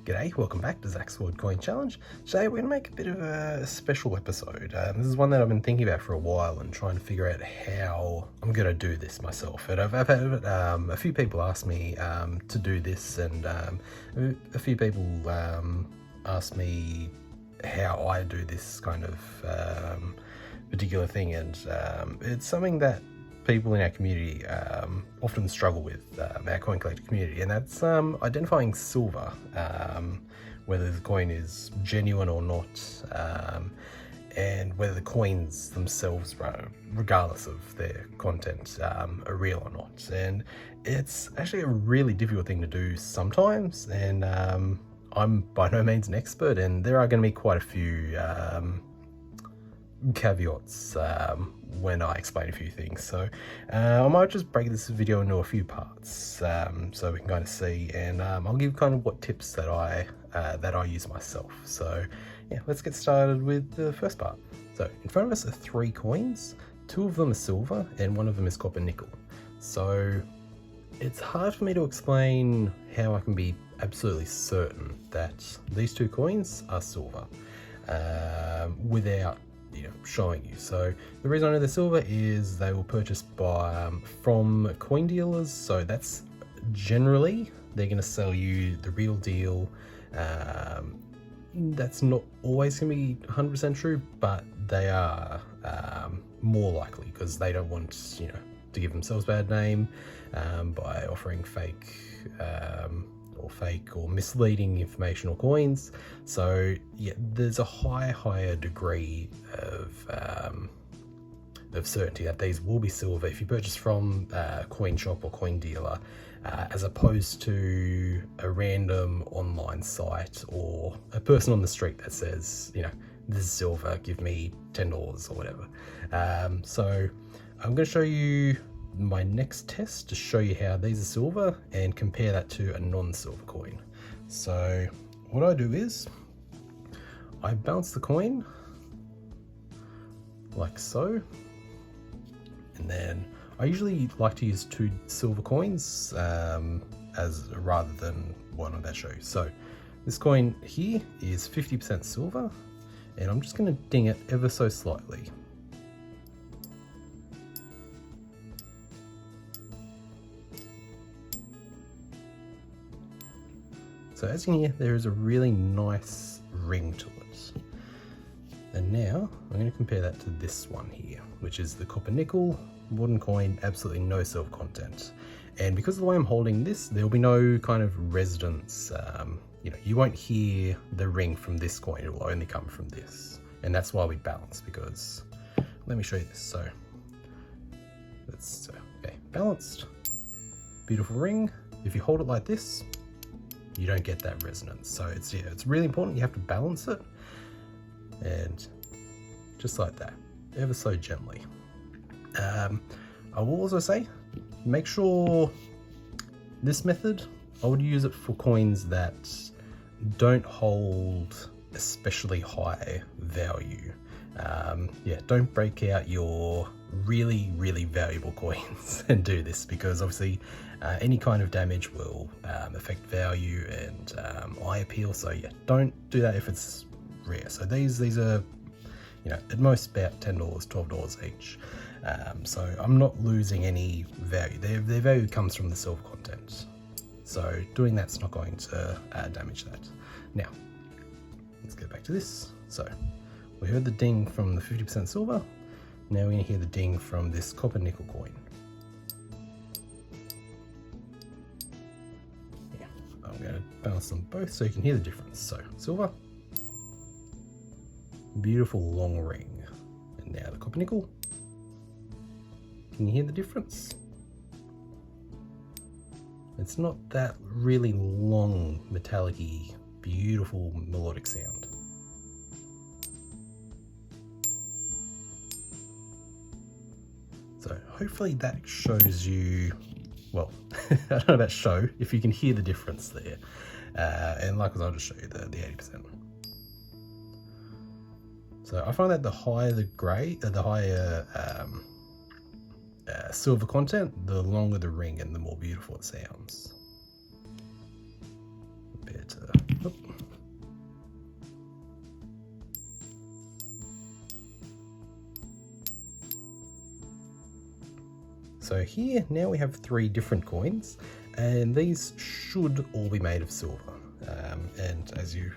G'day, welcome back to Zach's World Coin Challenge. Today we're going to make a bit of a special episode. This is one that I've been thinking about for a while and trying to figure out how I'm going to do this myself. And I've had a few people ask me to do this, and a few people ask me how I do this kind of particular thing, and it's something that people in our community often struggle with, our coin collector community, and that's identifying silver, whether the coin is genuine or not, and whether the coins themselves, regardless of their content, are real or not. And it's actually a really difficult thing to do sometimes, and I'm by no means an expert, and there are going to be quite a few caveats when I explain a few things, so I might just break this video into a few parts so we can kind of see, and I'll give kind of what tips that I use myself. So yeah, let's get started with the first part. So in front of us are 3 coins. 2 of them are silver and 1 of them is copper nickel. So it's hard for me to explain how I can be absolutely certain that these 2 coins are silver without showing you. So the reason I know they're silver is they were purchased from coin dealers, so that's generally they're going to sell you the real deal. That's not always going to be 100% true, but they are more likely, because they don't want to give themselves a bad name by offering fake or misleading information or coins. So yeah, there's a higher degree of certainty that these will be silver if you purchase from a coin shop or coin dealer, as opposed to a random online site or a person on the street that says, this is silver, give me $10 or whatever. So I'm going to show you my next test to show you how these are silver and compare that to a non-silver coin. So what I do is I bounce the coin like so, and then I usually like to use 2 silver coins as rather than one on that show. So this coin here is 50% silver, and I'm just going to ding it ever so slightly. So as you can hear, there is a really nice ring to it. And now I'm going to compare that to this one here, which is the copper nickel modern coin, absolutely no silver content. And because of the way I'm holding this, there'll be no kind of resonance. You won't hear the ring from this coin, it will only come from this. And that's why we balance, because let me show you this. So that's okay, balanced, beautiful ring. If you hold it like this, you don't get that resonance. So it's really important. You have to balance it, and just like that, ever so gently. I will also say, make sure this method, I would use it for coins that don't hold especially high value. Don't break out your really valuable coins and do this, because obviously any kind of damage will affect value and eye appeal. So yeah, don't do that if it's rare. So these are at most about $10, $12 each. So I'm not losing any value. Their value comes from the silver content. So doing that's not going to damage that. Now let's get back to this. So we heard the ding from the 50% silver. Now we're going to hear the ding from this copper nickel coin. Yeah, I'm going to balance them both so you can hear the difference. So silver, beautiful long ring. And now the copper nickel. Can you hear the difference? It's not that really long, metallic-y, beautiful melodic sound. So hopefully that shows you, well, I don't know about show, if you can hear the difference there. And likewise, I'll just show you the 80%. So I find that the higher the higher silver content, the longer the ring and the more beautiful it sounds. Compared to So here now we have 3 different coins, and these should all be made of silver. And as you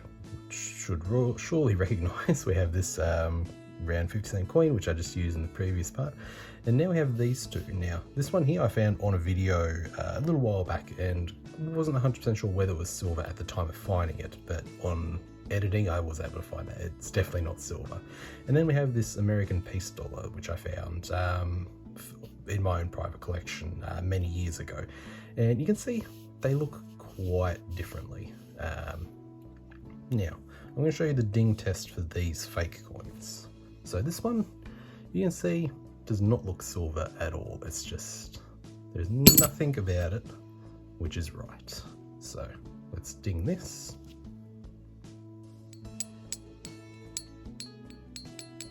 should surely recognize, we have this round 50-cent coin, which I just used in the previous part. And now we have these 2. Now, this one here I found on a video a little while back, and wasn't 100% sure whether it was silver at the time of finding it, but on editing I was able to find that it's definitely not silver. And then we have this American piece dollar, which I found in my own private collection many years ago, and you can see they look quite differently. Now I'm going to show you the ding test for these fake coins. So this one, you can see, does not look silver at all. It's just, there's nothing about it which is right. So let's ding this.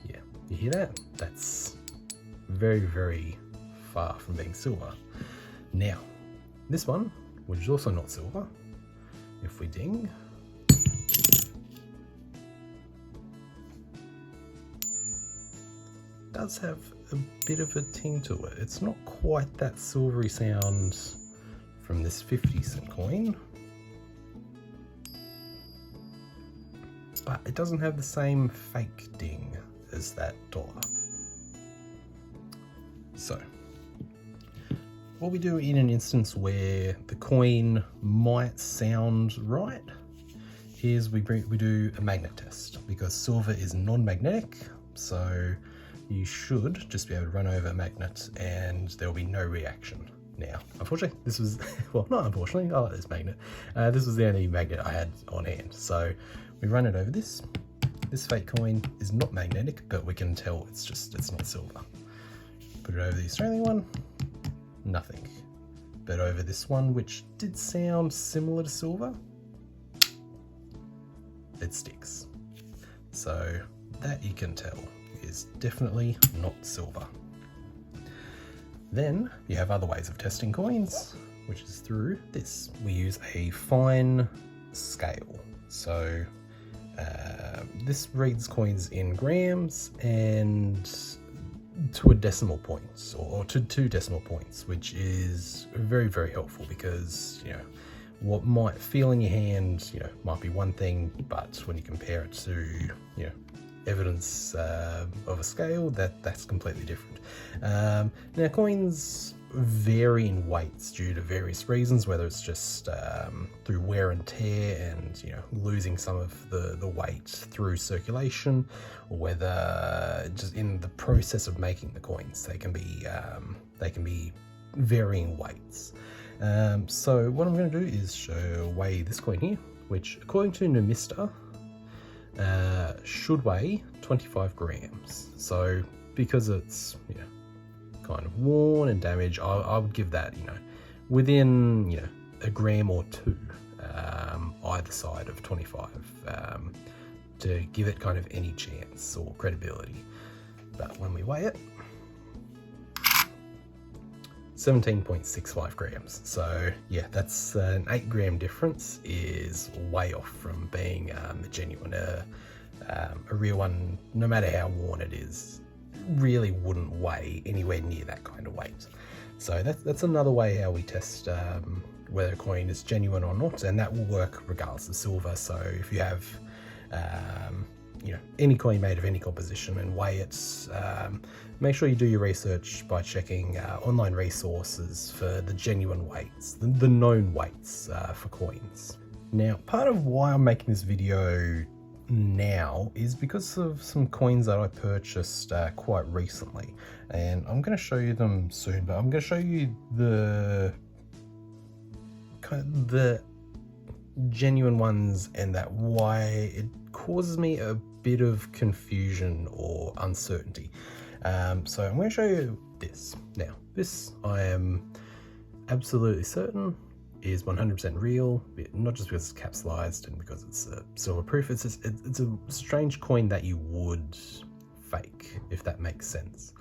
Yeah, you hear that? That's very, very far from being silver. Now, this one, which is also not silver, if we ding, does have a bit of a ting to it. It's not quite that silvery sound from this 50-cent coin, but it doesn't have the same fake ding as that dollar. So what we do in an instance where the coin might sound right is we do a magnet test, because silver is non-magnetic, so you should just be able to run over a magnet and there will be no reaction. Now, unfortunately, this was, well, not unfortunately, I like this magnet. This was the only magnet I had on hand. So we run it over this. This fake coin is not magnetic, but we can tell it's not silver. Put it over the Australian one, nothing. But over this one, which did sound similar to silver, it sticks. So that you can tell is definitely not silver. Then you have other ways of testing coins, which is through this. We use a fine scale. So this reads coins in grams and to a decimal point, or to 2 decimal points, which is very, very helpful, because, you know, what might feel in your hand, you know, might be one thing, but when you compare it to, you know, evidence of a scale, that's completely different. Now, coins vary in weights due to various reasons, whether it's just through wear and tear and, you know, losing some of the weight through circulation, or whether just in the process of making the coins, they can be varying weights. So what I'm going to do is weigh this coin here, which according to Numista should weigh 25 grams. So because it's, you know, kind of worn and damaged, I would give that, you know, within, you know, a gram or 2 either side of 25 to give it kind of any chance or credibility. But when we weigh it, 17.65 grams. So yeah, that's an 8 gram difference, is way off from being a genuine. A real one, no matter how worn it is, really wouldn't weigh anywhere near that kind of weight. So that's another way how we test whether a coin is genuine or not, and that will work regardless of silver. So if you have you know, any coin made of any composition and weigh it, make sure you do your research by checking online resources for the genuine weights, the known weights for coins. Now, part of why I'm making this video now is because of some coins that I purchased quite recently, and I'm going to show you them soon, but I'm going to show you the genuine ones, and that why it causes me a bit of confusion or uncertainty. So I'm going to show you this. Now, this I am absolutely certain is 100% real, not just because it's capsulized and because it's silver proof. It's a strange coin that you would fake, if that makes sense.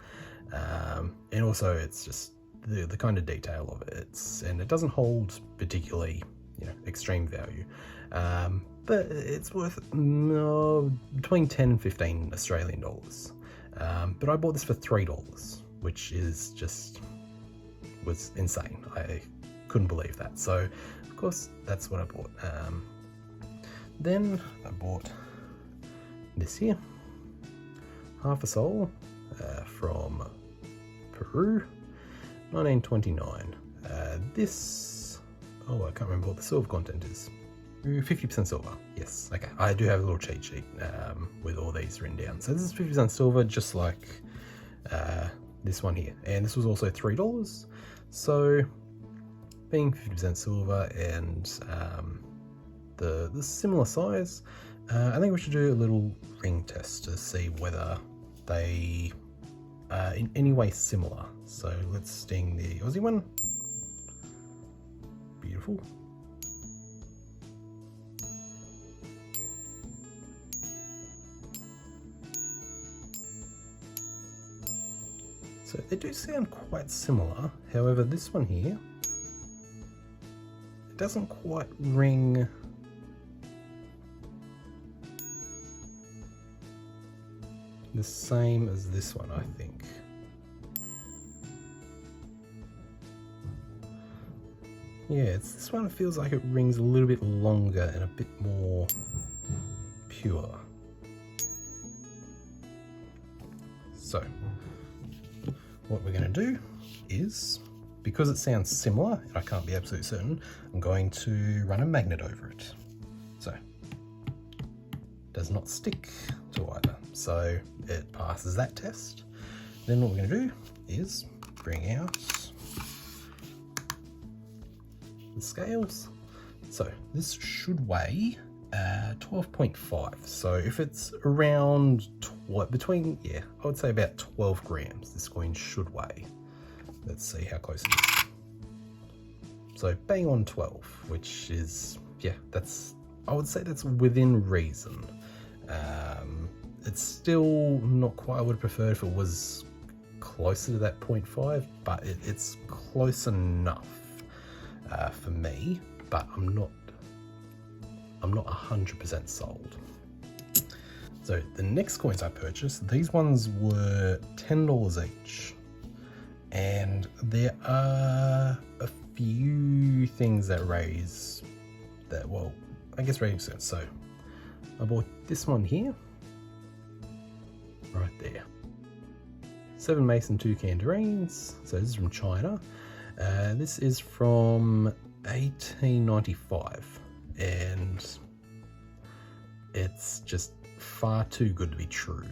And also it's just the kind of detail of it. And it doesn't hold particularly, you know, extreme value, but it's worth between 10 and 15 Australian dollars. But I bought this for $3, which is just was insane. I couldn't believe that. So of course that's what I bought. Then I bought this here, half a sol from Peru, 1929. This, oh, I can't remember what the silver content is. 50% silver, yes. Okay, I do have a little cheat sheet with all these written down. So this is 50% silver, just like this one here. And this was also $3. So being 50% silver and the similar size, I think we should do a little ring test to see whether they are in any way similar. So let's sting the Aussie one. Beautiful. So they do sound quite similar. However, this one here, it doesn't quite ring the same as this one, I think. Yeah, it's this one. It feels like it rings a little bit longer and a bit more pure. So what we're going to do is, because it sounds similar, and I can't be absolutely certain, I'm going to run a magnet over it. So it does not stick to either. So it passes that test. Then what we're going to do is bring out the scales. So this should weigh 12.5. So if it's around between, yeah, I would say about 12 grams, this coin should weigh. Let's see how close it is. So bang on 12, which is, yeah, that's, I would say that's within reason. It's still not quite, I would prefer if it was closer to that 0.5, but it's close enough for me, but I'm not 100% sold. So the next coins I purchased, these ones were $10 each. And there are a few things that raise that, well, I guess raise concern. So I bought this one here, right there. 7 Mason 2 Candarines. So this is from China. This is from 1895. And it's just far too good to be true.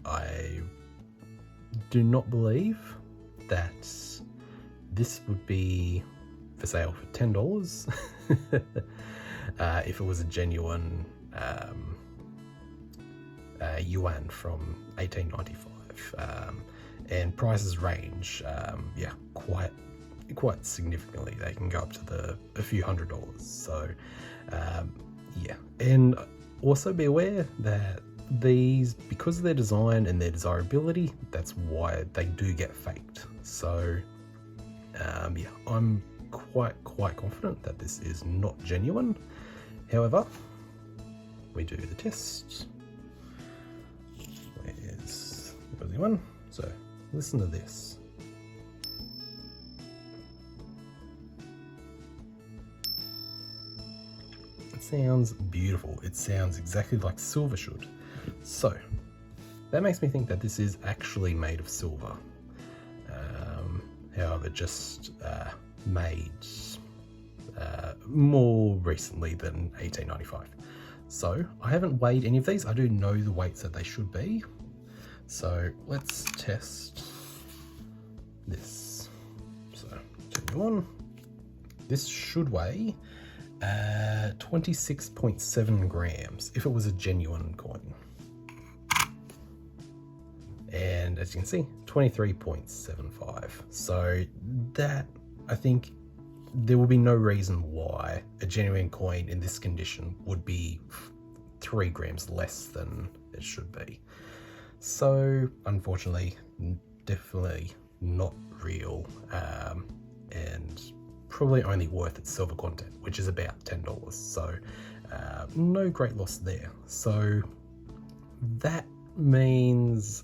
I do not believe that this would be for sale for $10 if it was a genuine yuan from 1895. And prices range, yeah, quite significantly. They can go up to a few $100s. So yeah, and also be aware that these, because of their design and their desirability, that's why they do get faked. So yeah, I'm quite confident that this is not genuine. However, we do the test. Where's the other one? So listen to this. Sounds beautiful. It sounds exactly like silver should. So that makes me think that this is actually made of silver. However, just made more recently than 1895. So I haven't weighed any of these. I do know the weights that they should be. So let's test this. So turn you on. This should weigh 26.7 grams if it was a genuine coin. And as you can see, 23.75. So that, I think there will be no reason why a genuine coin in this condition would be 3 grams less than it should be. So unfortunately, definitely not real, and probably only worth its silver content, which is about $10. So no great loss there. So that means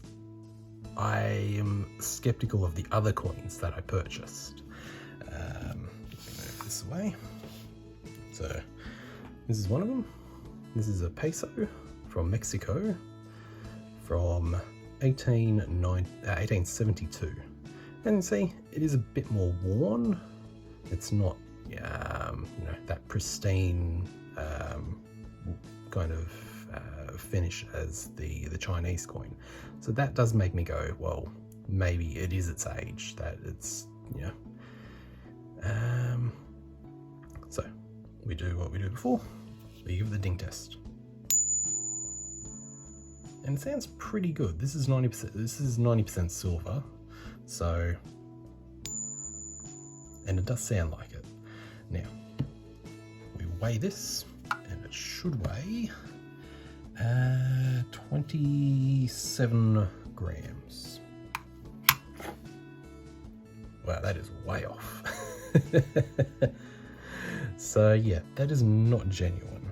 I am skeptical of the other coins that I purchased. Let me move this away. So this is one of them. This is a peso from Mexico from 1872. And you see, it is a bit more worn. It's not, that pristine kind of finish as the Chinese coin. So that does make me go, well, maybe it is its age, that it's, so we do what we do before. We give it the ding test. And it sounds pretty good. This is 90%. This is 90% silver. So, and it does sound like it. Now, we weigh this, and it should weigh 27 grams. Wow, that is way off. So yeah, that is not genuine.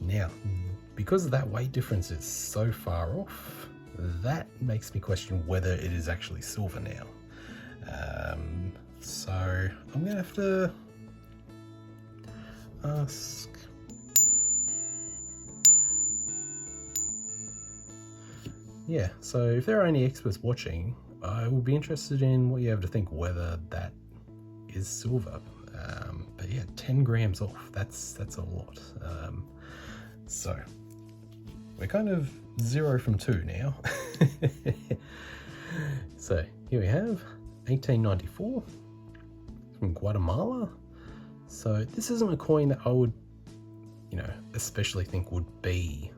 Now, because that weight difference is so far off, that makes me question whether it is actually silver now. So I'm gonna have to ask. Yeah, so if there are any experts watching, I will be interested in what you have to think whether that is silver. But yeah, 10 grams off, that's a lot. So we're kind of 0 from 2 now. So here we have 1894 from Guatemala. So this isn't a coin that I would, especially think would be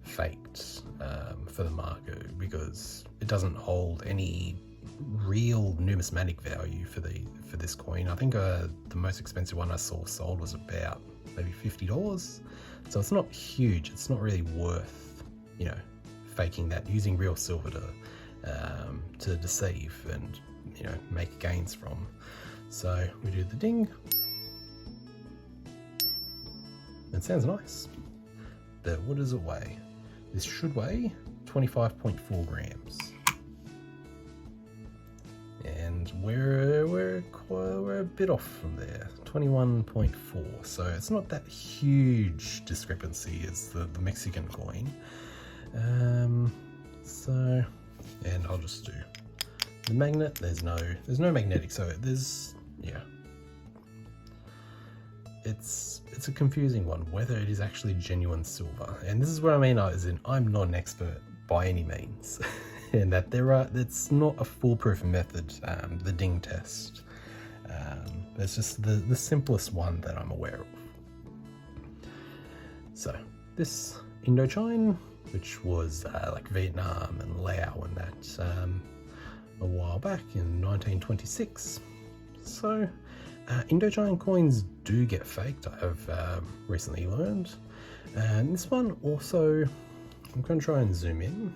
faked for the market, because it doesn't hold any real numismatic value for this coin. I think the most expensive one I saw sold was about maybe $50. So it's not huge. It's not really worth, faking that, using real silver to deceive and, make gains from. So we do the ding. It sounds nice. But what does it weigh? This should weigh 25.4 grams. And we're a bit off from there, 21.4. So it's not that huge discrepancy as the Mexican coin. So, and I'll just do the magnet. There's no magnetic, so it's a confusing one whether it is actually genuine silver. And this is what I mean, as in I'm not an expert by any means. And that it's not a foolproof method, the ding test. It's just the simplest one that I'm aware of. So this Indochine, which was like Vietnam and Laos and that a while back in 1926. So Indochine coins do get faked, I have recently learned. And this one also, I'm going to try and zoom in,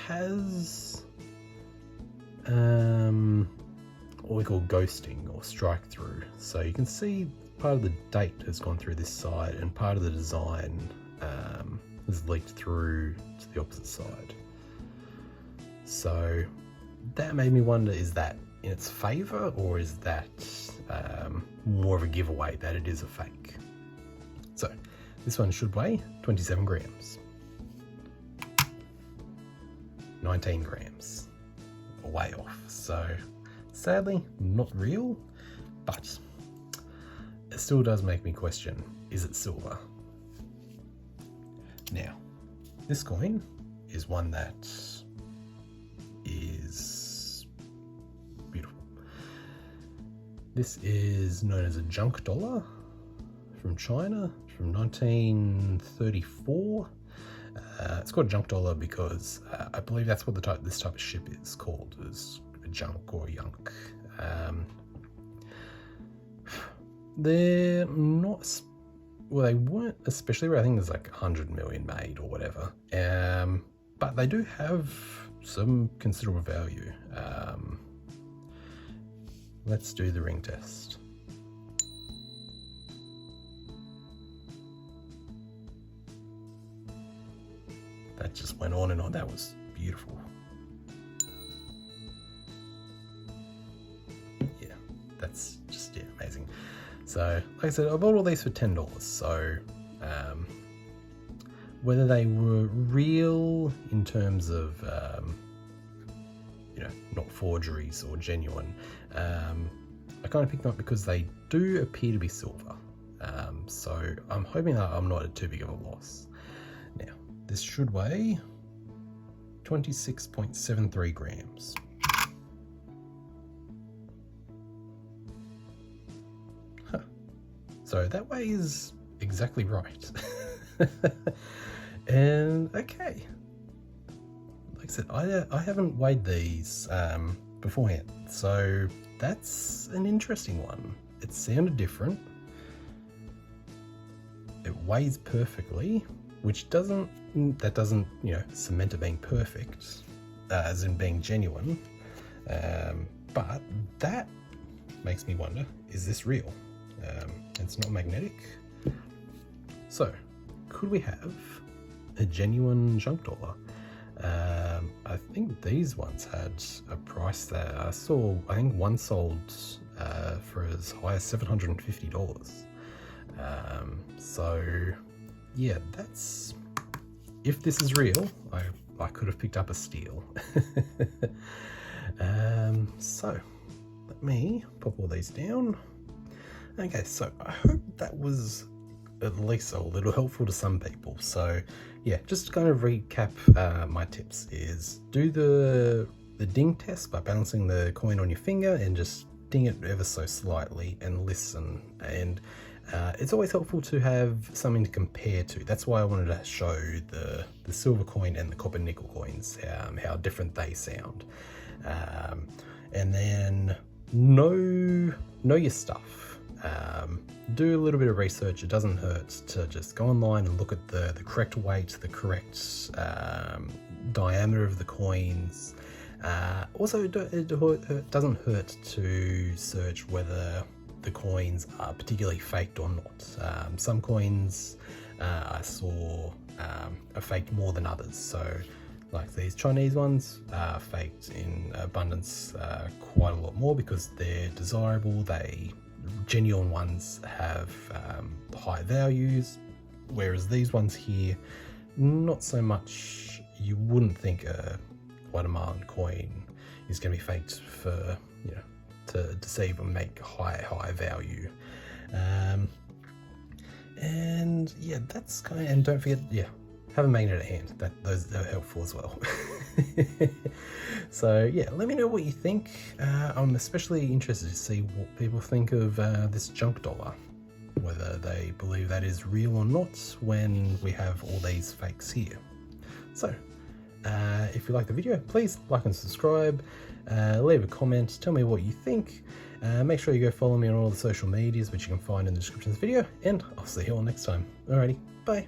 has what we call ghosting or strike through. So you can see part of the date has gone through this side and part of the design has leaked through to the opposite side. So that made me wonder, is that in its favor, or is that more of a giveaway that it is a fake? So this one should weigh 27 grams. 19 grams, way off. So sadly, not real, but it still does make me question, is it silver? Now, this coin is one that is beautiful. This is known as a junk dollar from China from 1934. It's called a junk dollar because I believe that's what this type of ship is called, is a junk or a yunk. They're not, well, they weren't especially rare. I think there's like 100 million made or whatever. But they do have some considerable value. Let's do the ring test. That it just went on and on. That was beautiful. Yeah, that's just, yeah, amazing. So, like I said, I bought all these for $10. So, whether they were real in terms of, you know, not forgeries or genuine, I kind of picked them up because they do appear to be silver. So I'm hoping that I'm not at too big of a loss. Now, this should weigh 26.73 grams. Huh. So that weighs exactly right. And okay. Like I said, I haven't weighed these beforehand, so that's an interesting one. It sounded different. It weighs perfectly, which doesn't, you know, cement it being perfect, as in being genuine. But that makes me wonder, is this real? It's not magnetic. So, could we have a genuine junk dollar? I think these ones had a price that I saw, I think one sold for as high as $750. So yeah, that's, if this is real, I could have picked up a steal. So let me pop all these down. Okay, so I hope that was at least a little helpful to some people. So yeah, just to kind of recap my tips is do the ding test by balancing the coin on your finger and just ding it ever so slightly and listen. And it's always helpful to have something to compare to. That's why I wanted to show the silver coin and the copper nickel coins, how different they sound. And then know your stuff. Do a little bit of research. It doesn't hurt to just go online and look at the correct weight, the correct diameter of the coins. Also, it doesn't hurt to search whether the coins are particularly faked or not. Some coins I saw are faked more than others. So like these Chinese ones are faked in abundance quite a lot more because they're desirable. Genuine ones have high values, whereas these ones here, not so much. You wouldn't think a Guatemalan coin is going to be faked for, you know, to deceive and make high value. And yeah, that's kind of, and don't forget, yeah, have a magnet at hand. Those are helpful as well. So yeah, let me know what you think. I'm especially interested to see what people think of this junk dollar, whether they believe that is real or not when we have all these fakes here. So if you like the video, please like and subscribe, leave a comment, tell me what you think. Make sure you go follow me on all the social medias, which you can find in the description of this video, and I'll see you all next time. Alrighty, bye.